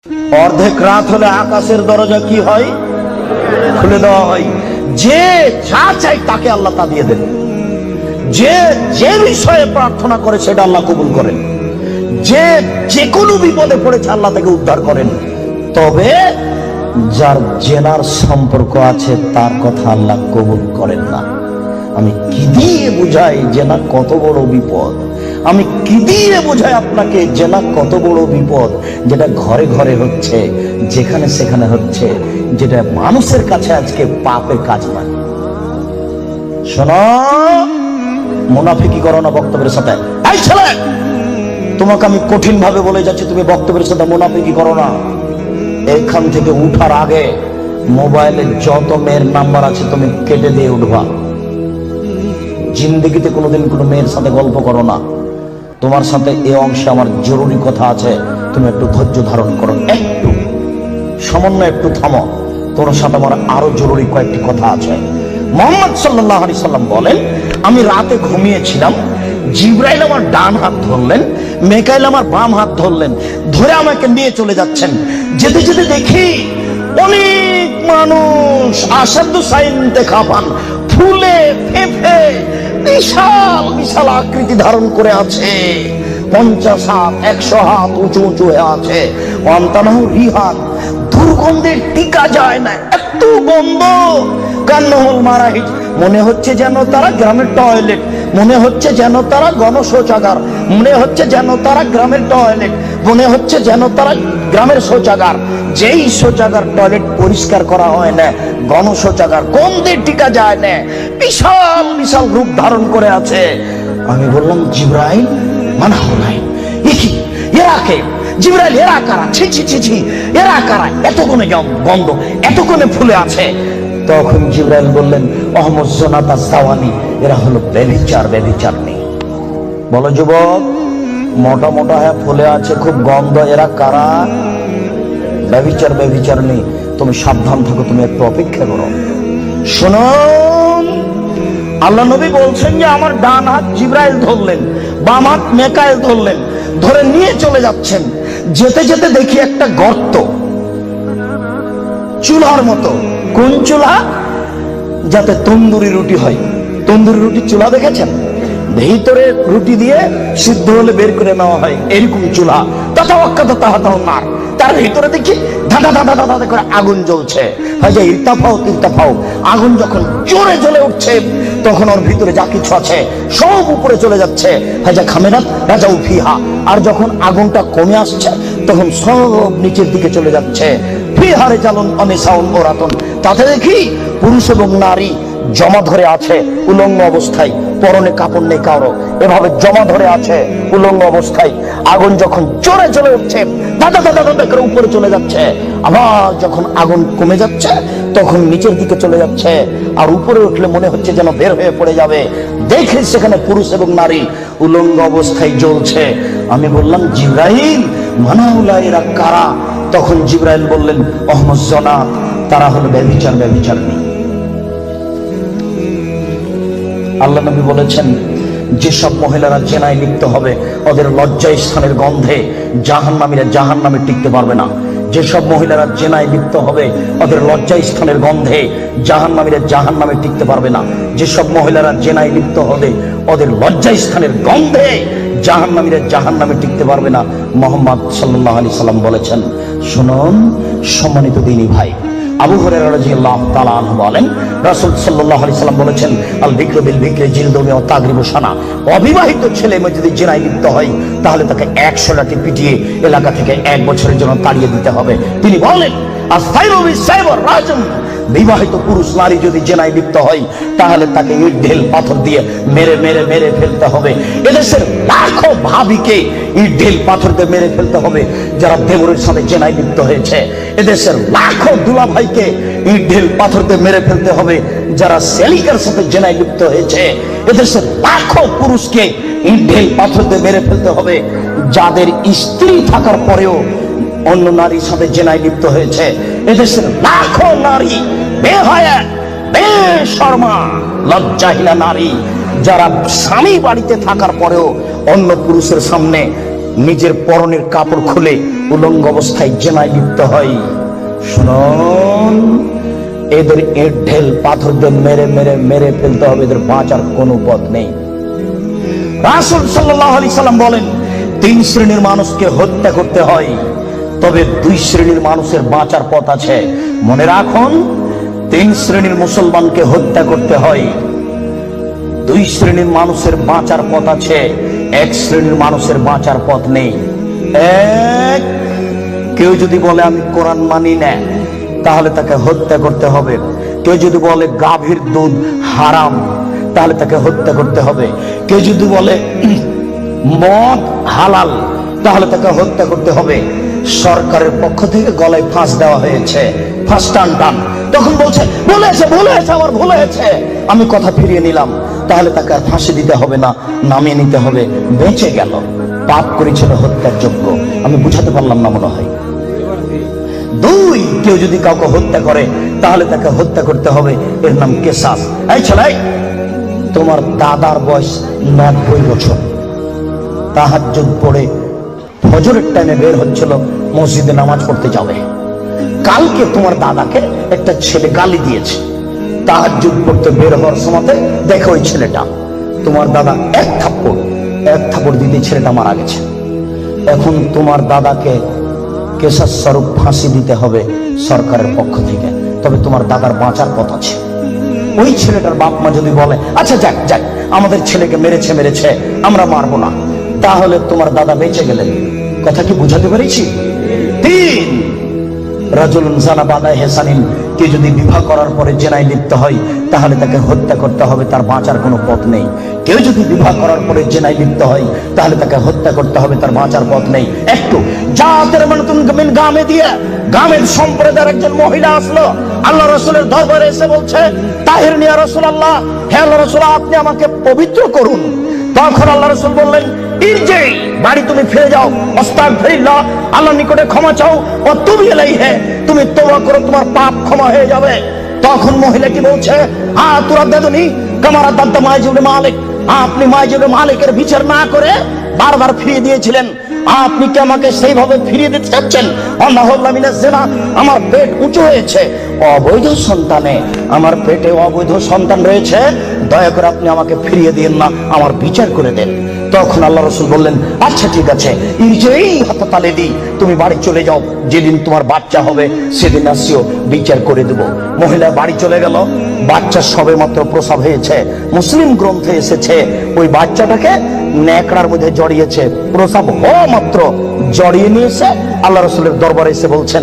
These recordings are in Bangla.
অর্ধেক রাত হলে আকাশের দরজা কি হয়? খুলে দেওয়া হয়। যে যা চাই তাকে আল্লাহ তা দিয়ে দেন। যে যে বিষয়ে প্রার্থনা করে সেটা আল্লাহ কবুল করেন। যে যে কোনো বিপদে পড়েছে আল্লাহ তাকে উদ্ধার করেন। তবে যার জেনার সম্পর্ক আছে তার কথা আল্লাহ কবুল করেন না। আমি কি দিয়ে বুঝাই জেনা কত বড় বিপদ? আমি কি দিয়ে বোঝাই আপনাকে জেনা কত বড় বিপদ? যেটা ঘরে ঘরে হচ্ছে, যেখানে সেখানে হচ্ছে, যেটা মানুষের কাছে আজকে পাপের কাজ নয়। শোনো, মুনাফিকি করো না বক্তব্যের সাথে। এই ছেলে, তোমাকে আমি কঠিন ভাবে বলে যাচ্ছি, তুমি বক্তব্যের সাথে মুনাফিকি করো না। এখান থেকে উঠার আগে মোবাইলে যত মেয়ের নাম্বার আছে তুমি কেটে দিয়ে উঠবা। জিন্দগিতে কোনোদিন কোনো মেয়ের সাথে গল্প করো না। তোমার সাথে এই অংশে আমার জরুরি কথা আছে, তুমি একটু ধৈর্য ধারণ করো, একটু সামান্য একটু থামো। তোমার সাথে আমার আরো জরুরি কয়েকটি কথা আছে। মুহাম্মদ সাল্লাল্লাহু আলাইহি সাল্লাম বলেন, আমি রাতে ঘুমিয়েছিলাম, জিবরাইল আমার ডান হাত ধরলেন, মিকাইল আমার বাম হাত ধরলেন, ধরে আমাকে নিয়ে চলে যাচ্ছেন। যেতে যেতে দেখি অনেক মানুষ আসাদু সাইন দেখা পান, ফুলে ফেঁপে বিশাল বিশাল আকৃতি ধারণ করে আছে। 50 হাত 100 হাত উঁচু উঁচু হয়ে আছে। অন্তানাহু রিহান, দুর্গন্ধে টিকা যায় না, এত গন্ধ। কান্নহুল মারাহিজ, মনে হচ্ছে যেন তারা গ্রামের টয়লেট, মনে হচ্ছে যেন তারা গণশৌচাগার, মনে হচ্ছে যেন তারা গ্রামের টয়লেট, মনে হচ্ছে যেন তারা গ্রামের শৌচাগার। যেই শৌচাগার টয়লেট পরিষ্কার করা হয় না, গণশৌচাগার, গন্ধে টিকা যায় না, বিশাল বিশাল রূপ ধারণ করে আছে। আমি বললাম, জিবরাইল মানা হলাই, এরা কে? জিবরাইল, এরা কারা? ছি ছি ছি ছি, এরা কারা? এত কোণে গন্ধ, এত কোণে ফুলে আছে। তখন জিবরাইল বললেন, অহমদ জোনাতা সাওয়ানি, এরা হলো ব্যভিচার, ব্যভিচারনি। বলো যুবক, মোটা মোটা হ্যাঁ ফুলে আছে, খুব গন্ধ, এরা কারা? ব্যভিচার, ব্যভিচারনি। তুমি সাবধান থাকো, তুমি একটু অপেক্ষা করো। শোনো, আল্লাহ নবী বলছেন যে আমার ডান হাত জিবরাইল ধরলেন, বাম হাত মিকাইল ধরলেন, ধরে নিয়ে চলে যাচ্ছেন। যেতে যেতে দেখি একটা গর্ত, চুলার মতো। কোন চুলা? যাতে তন্দুরি রুটি হয়। তন্দুরি রুটি চুলা দেখেছেন? ভিতরে রুটি দিয়ে সিদ্ধ হলে বের করে নেওয়া হয়, এরকম চুলা। তার ভিতরে দেখি ধাঁধা ধাঁধা ধাঁধা করে আগুন জ্বলছে। ইরতাফাও তিরতাফাও, আগুন যখন জোরে জ্বলে উঠছে তখন ওর ভিতরে যা কিছু আছে সব উপরে চলে যাচ্ছে। হাজা খামেরাত রাজাউ ফিহা, আর যখন আগুনটা কমে আসছে তখন সব নিচের দিকে চলে যাচ্ছে। ফিহারে জালুন অনিসাউন ওরাতন, তাতে দেখি পুরুষ এবং নারী জমা ধরে আছে উলঙ্গ অবস্থায়, পরনে কাপড় নেই কারো, এভাবে জমা ধরে আছে উলঙ্গ অবস্থায়। আগুন যখন জোরে চলে উঠছে, দাদা দাদা দাদা করে উপরে চলে যাচ্ছে, আবার যখন আগুন কমে যাচ্ছে তখন নিচের দিকে চলে যাচ্ছে। আর উপরে উঠলে মনে হচ্ছে যেন বের হয়ে পড়ে যাবে। দেখে সেখানে পুরুষ এবং নারী উলঙ্গ অবস্থায় জ্বলছে। আমি বললাম, জিবরাইল মানাউলা, এরা কারা? তখন জিবরাইল বললেন, অহমদ জনাত, তারা হলো ব্যভিচার, ব্যভিচারনি। আল্লাহ নবী বলেছেন, যেসব মহিলারা জেনায় লিপ্ত হবে ওদের লজ্জা স্থানের গন্ধে জাহান্নামীরা জাহান্নামে টিকতে পারবে না। যেসব মহিলারা জেনায় লিপ্ত হবে ওদের লজ্জা স্থানের গন্ধে জাহান্নামীরা জাহান্নামে টিকতে পারবে না। যেসব মহিলারা জেনায় লিপ্ত হবে ওদের লজ্জা স্থানের গন্ধে জাহান্নামীরা জাহান্নামে টিকতে পারবে না। মুহাম্মদ সাল্লাল্লাহু আলাইহি সাল্লাম বলেছেন। শুনুন সম্মানিত দিনী ভাই, আবু হুরায়রা রাদিয়াল্লাহু তাআলা আনহু বলেন, রাসূল সাল্লাল্লাহু আলাইহি সাল্লাম বলেছেন, আল বিকরু বিল বিকরি জিলদু ওয়া তাগরিবু সানা। অবিবাহিত ছেলে মেয়ে যদি জিনায় লিপ্ত হয় তাহলে তাকে 100 লাঠি পিটিয়ে এলাকা থেকে 1 বছরের জন্য তাড়িয়ে দিতে হবে। তিনি বলেন, আসাইরু বিসাইবর রাজম, বিবাহিত পুরুষ নারী যদি জেনায় লিপ্ত হয় তাহলে তাকে ইট ঢেল পাথর দিয়ে মেরে মেরে মেরে ফেলতে হবে। এদেশের লাখো ভাবিকে ইট ঢেল পাথর দিয়ে মেরে ফেলতে হবে যারা দেবরের সাথে জেনায় লিপ্ত হয়েছে। এদেশের লাখো দুলা ভাইকে ইট ঢেল পাথর দিয়ে মেরে ফেলতে হবে যারা সেলিকার সাথে জেনায় লিপ্ত হয়েছে। এদেশের লাখো পুরুষকে ইট ঢেল পাথর দিয়ে মেরে ফেলতে হবে যাদের স্ত্রী থাকার পরেও অন্য নারীর সাথে জেনায় লিপ্ত হয়েছে। এদেশের লাখো নারী বেহায়া, বেশরমা, লজ্জাহীনা নারী যারা স্বামী বাড়িতে থাকার পরেও অন্য পুরুষের সামনে নিজের পরনের কাপড় খুলে উলঙ্গ অবস্থায় জেনায় লিপ্ত হয়, শুনুন, এদের ইট ঢেল পাথর দিয়ে মেরে মেরে মেরে ফেলতে হবে, এদের বাঁচার কোনো পথ নেই। রাসূল সাল্লাল্লাহু আলাইহি সাল্লাম বলেন, 3 শ্রেণীর মানুষকে হত্যা করতে হয়, তবে 2 শ্রেণীর মানুষের বাঁচার পথ আছে। মনে রাখুন, 3 শ্রেণীর মুসলমানকে হত্যা করতে হয়, 2 শ্রেণীর মানুষের বাঁচার পথ আছে, 1 শ্রেণীর মানুষের বাঁচার পথ নেই। এক, কেউ যদি বলে আমি কোরআন মানি না, তাহলে তাকে হত্যা করতে হবে। কেউ যদি বলে গাভীর দুধ হারাম, তাহলে তাকে হত্যা করতে হবে। কেউ যদি বলে মদ হালাল, তাহলে তাকে হত্যা করতে হবে। সরকারের পক্ষ থেকে গলায় ফাঁস দেওয়া হয়েছে, ফাঁস টান টান। তখন বলছে বলেছে আমার ভুল হয়েছে, আমি কথা ফিরিয়ে নিলাম, তাহলে তাকে আর ফাঁসি দিতে হবে না, নামিয়ে নিতে হবে, বেঁচে গেল। পাপ করেছিল হত্যার যোগ্য। আমি বুঝাতে পারলাম না মনে হয়। 2, কেউ যদি কাউকে হত্যা করে, তাহলে তাকে হত্যা করতে হবে, এর নাম কিসাস। এই ছেলে, তোমার দাদার বয়স 90 বছর, তাহাজ্জুদ পড়ে ফজরের টাইমে বের হচ্ছিল, মসজিদে নামাজ পড়তে যাবে। কালকে তোমার দাদাকে একটা ছেলে গালি দিয়েছে, তাহাজ্জুদ পড়তে বের হওয়ার সময় দেখো ওই ছেলেটা, তোমার দাদা এক থাপ্পড় দিতে ছেলেটা মারা গেছে। এখন তোমার দাদাকে কিসাস স্বরূপ ফাঁসি দিতে হবে সরকারের পক্ষ থেকে, তবে তোমার দাদার বাঁচার পথ আছে। ওই ছেলেটার বাপ মা যদি বলে আচ্ছা যাক আমাদের ছেলেকে মেরেছে আমরা মারবো না, তাহলে তোমার দাদা বেঁচে গেলেন। কথা কি বুঝাতে পেরেছি? 3, রাজুলুন জানা বাদা হেসানিন, কে যদি বিবাহ করার পরে জেনায় লিপ্ত হয়, তাহলে তাকে হত্যা করতে হবে, তার বাঁচার কোনো পথ নেই। কেউ যদি বিবাহ করার পরে জেনায় লিপ্ত হয়, তাহলে তাকে হত্যা করতে হবে, তার বাঁচার পথ নেই। একটু জাতের মানতুন মিন গামে দিয়ে, গামের সম্প্রদায়ের একজন মহিলা আসলো আল্লাহ রাসূলের দরবারে, এসে বলছে তাহিরনি ইয়া রাসূলুল্লাহ, হে আল্লাহ রাসূল, আপনি আমাকে পবিত্র করুন। তখন আল্লাহ রাসূল বললেন ইরজি, বাড়ি তুমি ফিরে যাও, আস্তাগফিরুল্লাহ, আল্লাহর নিকটে ক্ষমা চাও, ও তুমি ইলাইহি, তুমি তওবা করো, তোমার পাপ ক্ষমা হয়ে যাবে। তখন মহিলা কি বলছে, তুরাদ্দাদুনি কামা রাদ্দাত মাইজুব মালিক, আপনি মাইজুব মালিকের বিচার না করে বারবার ফিরিয়ে দিয়েছিলেন, আপনি কি আমাকে সেইভাবে ফিরিয়ে দিতে চাচ্ছেন? আমার পেট উঁচু হয়েছে, অবৈধ সন্তানে আমার পেটে অবৈধ সন্তান রয়েছে, দয়া করে আপনি আমাকে ফিরিয়ে দিন না, আমার বিচার করে দেন। তখন আল্লাহ রাসূল বললেন আচ্ছা ঠিক আছে, তুমি বাড়ি চলে যাও, যেদিন তোমার বাচ্চা হবে সেদিন আসিও, বিচার করে দেব। মহিলা বাড়ি চলে গেল, বাচ্চা সবে মাত্র প্রসব হয়েছে। মুসলিম গ্রন্থে এসেছে ওই বাচ্চাটাকে নেকড়ার মধ্যে জড়িয়েছে, প্রসব হওয়া মাত্র জড়িয়ে নিয়েছে, আল্লাহ রাসূলের দরবারে এসে বলছে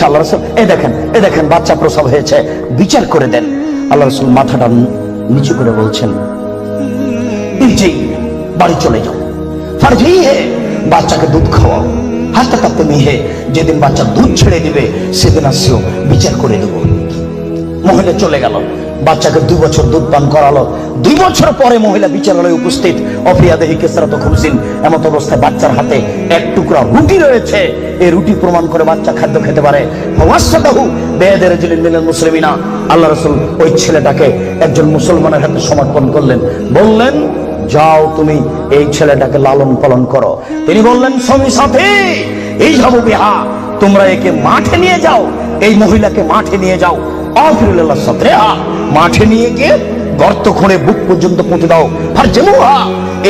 আল্লাহ রাসূল এই দেখেন বাচ্চা প্রসব হয়েছে, বিচার করে দেন। আল্লাহ রাসূল মাথাটা নিচু করে বলছেন বাড়ি চলে যাও, ফারজি হে, বাচ্চাকে দুধ খাওয়াও, হাসতে কাঁপতে মিহে, যেদিন বাচ্চা দুধ ছেড়ে দিবে সেদিন আসিও, বিচার করে দেব। মহিলা চলে গেল, বাচ্চাকে 2 বছর দুধ পান করালো। 2 বছর পরে মহিলা বিচারালয়ে উপস্থিত, অফিয়াদেহি কেসরাত খুমসিন, এমত অবস্থায় বাচ্চার হাতে 1 টুকরা রুটি রয়েছে। এই রুটি প্রমাণ করে বাচ্চা খাদ্য খেতে পারে। ওয়াসাদাহু বেয়াদের রাজুলিন মিনাল মুসলিমিনা, আল্লাহ রাসূল ওই ছেলেটাকে একজন মুসলমানের হাতে সমর্পণ করলেন, বললেন যাও তুমি এই ছেলেটাকে লালন পালন করো। তিনি বললেন স্বামী সাথী এই যাবো বিহা, তোমরা একে মাঠে নিয়ে যাও, এই মহিলাকে মাঠে নিয়ে যাও, আফিরুল্লাহ সাথে মাঠে নিয়ে গিয়ে গর্ত খুঁড়ে বুক পর্যন্ত পুঁতে দাও, ফারজমুহা,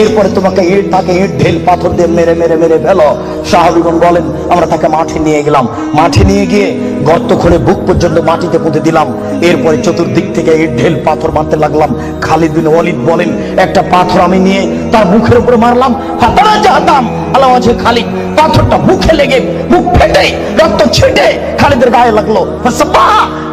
এরপরে তোমাকে তাকে ইট ঢেল পাথর দিয়ে মেরে মেরে মেরে ফেলো। সাহাবীগণ বলেন আমরা তাকে মাঠে নিয়ে গেলাম, মাঠে নিয়ে গিয়ে গর্ত খুঁড়ে বুক পর্যন্ত মাটিতে পুঁতে দিলাম। এরপরে চতুর্দিক থেকে ইট ঢেল পাথর মারতে লাগলাম। খালিদ বিন ওয়ালিদ বলেন একটা পাথর আমি নিয়ে তার মুখের উপরে মারলাম, ফাতারা জাহাতাম আল্লাহ আছে খালিদ, পাথরটা মুখে লেগে মুখ ফেটে রক্ত ছিটে খালিদের গায়ে লাগলো।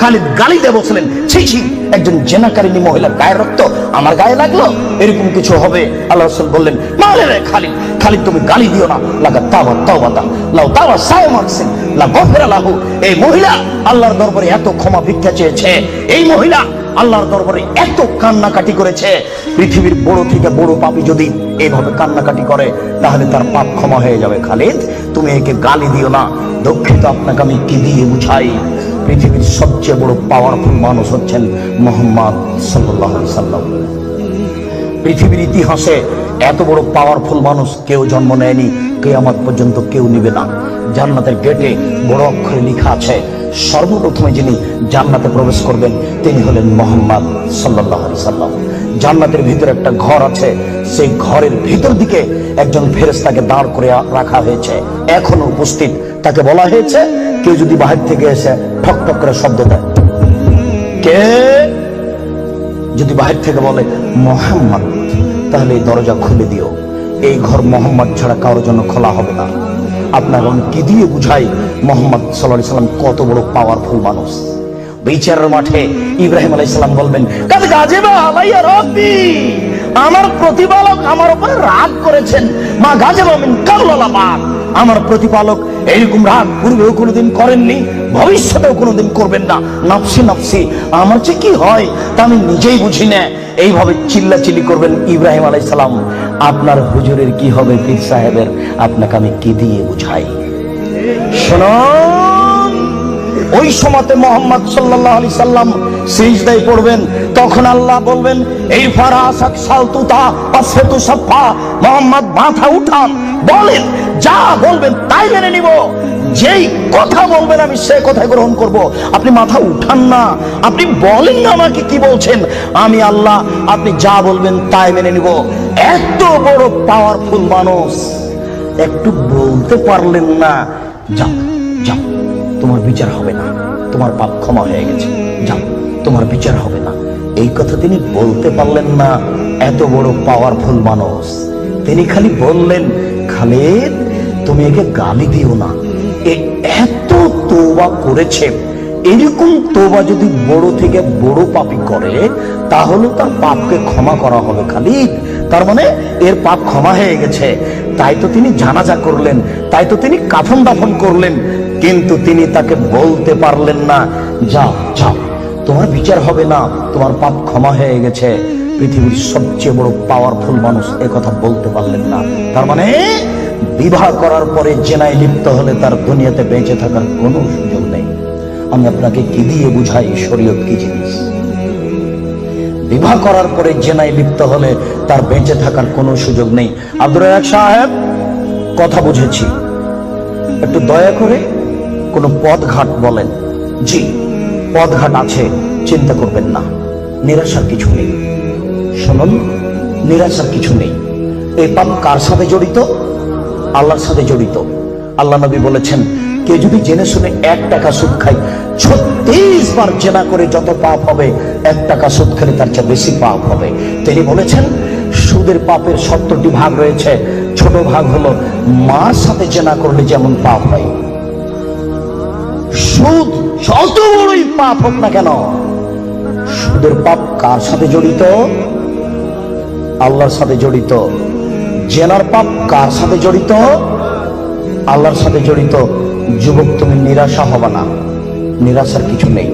খালিদ গালি দিয়ে বলছিলেন ছি ছি, একজন জেনাকারিনী মহিলার গায়ের রক্ত আমার গায়ে লাগলো, এরকম কিছু হবে? আল্লাহ রাসূল বললেন মালে রে খালিদ, খালিদ তুমি গালি দিও না, লাগা তাওবা তাওবাতা লাউ তাওবা সায়মাকসিন লা গফিরা লাহু। এই মহিলা আল্লাহর দরবারে এত ক্ষমা ভিক্ষা চেয়েছে, এই মহিলা আল্লাহর দরবারে এত কান্নাকাটি করেছে, পৃথিবীর বড় থেকে বড় পাপী যদি এইভাবে কান্নাকাটি করে তাহলে তার পাপ ক্ষমা হয়ে যাবে। খালিদ তুমি একে গালি দিও না, দুঃখিত আপনাকে আমি কি দিয়ে বুঝাই? পৃথিবীর সবচেয়ে বড় পাওয়ারফুল মানুষ হচ্ছেন মুহাম্মদ সাল্লাল্লাহু আলাইহি সাল্লাম। পৃথিবীর ইতিহাসে এত বড় পাওয়ারফুল মানুষ কেউ জন্ম নেয়নি, কিয়ামত পর্যন্ত কেউ নিবে না। জান্নাতের গেটে বড় অক্ষরে লেখা আছে, সর্বপ্রথমে যিনি জান্নাতে প্রবেশ করবেন তিনি হলেন মুহাম্মদ সাল্লাল্লাহু আলাইহি সাল্লাম। জান্নাতের ভিতরে একটা ঘর আছে, সেই ঘরের ভিতর দিকে একজন ফেরেশতাকে দাঁড় করে রাখা হয়েছে, এখনো উপস্থিত। তাকে বলা হয়েছে, কেউ যদি বাহির থেকে এসে ঠক ঠক করে শব্দ দেয়, কে যদি বাহির থেকে বলে মুহাম্মদ, তাহলে এই দরজা খুলে দিও। এই ঘর মুহাম্মদ ছাড়া কারোর জন্য খোলা হবে না। আপনার কি দিয়ে বুঝাই মুহাম্মদ সাল্লাল্লাহু আলাইহি সাল্লাম কত বড় পাওয়ারফুল মানুষ। বিচারের মাঠে ইব্রাহিম আলাইহিস সালাম বলবেন, কাদ গাজিবা আলাইয়া রাব্বি, আমার প্রতিপালক আমার উপরে রাগ করেছেন। মা গাজিবা মিন কাবলা বাদ, আমার প্রতিপালক এরকম রাগ পূর্বেও কোনোদিন করেননি, ভবিষ্যতেও কোনোদিন করবেন না। নফসি নফসি, আমার যে কি হয় তা আমি নিজেই বুঝি না। এইভাবে চিল্লাচিল্লি করবেন ইব্রাহিম আলাইহিস সালাম। আপনার হুজুরের কি হবে, পীর সাহেবের, আপনাকে আমি কি দিয়ে বুঝাই? শুনুন, ওই সময়তে মুহাম্মদ সাল্লাল্লাহু আলাইহি সাল্লাম সিজদায় পড়বেন, তখন আল্লাহ বলবেন, এই ফারাসাক সালতুতা আসফাতু সাফা, মুহাম্মদ মাথা উঠান, বলেন, যা বলবেন তাই মেনে নিব, যেই কথা বলবেন আমি সেই কথা গ্রহণ করব। আপনি মাথা উঠান না, আপনি বলেন না আমাকে কি বলছেন, আমি আল্লাহ, আপনি যা বলবেন তাই মেনে নিব। এত বড় পাওয়ারফুল মানুষ, একটু বলতে পারলেন না, যাও যাও, তোমার বিচার হবে না, তোমার পাপ ক্ষমা হয়ে গেছে, যাও, তোমার বিচার হবে না, এই কথা তিনি বলতে পারলেন না। এত বড় পাওয়ারফুল মানুষ, তিনি খালি বললেন, খালিদ তুমি একে গালি দিও না, এ এত তওবা করেছে, এরকম তওবা যদি বড় থেকে বড় পাপী করে তাহলে তার পাপকে ক্ষমা করা হবে খালিদ। তার মানে এর পাপ ক্ষমা হয়ে গেছে, তাই তো তিনি জানাজা করলেন, তাই তো তিনি কাফন দাফন করলেন। কিন্তু তিনি তাকে বলতে পারলেন না, যাও যাও, তোমার বিচার হবে না, তোমার পাপ ক্ষমা হয়ে গেছে। পৃথিবীর সবচেয়ে বড় পাওয়ারফুল মানুষ এ কথা বলতে পারলেন না। তার মানে বিবাহ করার পরে জেনায় লিপ্ত হলে তার দুনিয়াতে বেঁচে থাকার কোনো সুযোগ নেই। আমি আপনাকে কি দিয়ে বুঝাই শরীয়ত কি জিনিস? বিবাহ করার পরে জেনায় লিপ্ত হলে তার বেঁচে থাকার কোনো সুযোগ নেই। আব্দুর রাজ্জাক সাহেব, কথা বুঝেছি, একটু দয়া করে কোনো পথঘাট বলেন। জি, পথঘাট আছে, চিন্তা করবেন না, নিরাশার কিছু নেই। শুনুন, নিরাশার কিছু নেই। এই পাপ কার সাথে জড়িত? আল্লাহর সাথে জড়িত। আল্লাহ নবী বলেছেন, কে যদি জেনে শুনে 1 টাকা সুদ খায়, 36 বার জেনা করে যত পাপ হবে, 1 টাকা সুদ খেলে তার চেয়ে বেশি পাপ হবে। তিনি বলেছেন, সুদের পাপের 70টি ভাগ রয়েছে, ছোট ভাগ হলো মার সাথে জেনা করলে যেমন পাপ হয়। সুদ যত বড়ই পাপ হোক না কেন, সুদের পাপ কার সাথে জড়িত? আল্লাহর সাথে জড়িত। জেনার পাপ কার সাথে জড়িত? আল্লাহর সাথে জড়িত। যুবক, তুমি নিরাশা হবে না, নিরাশার কিছু নেই।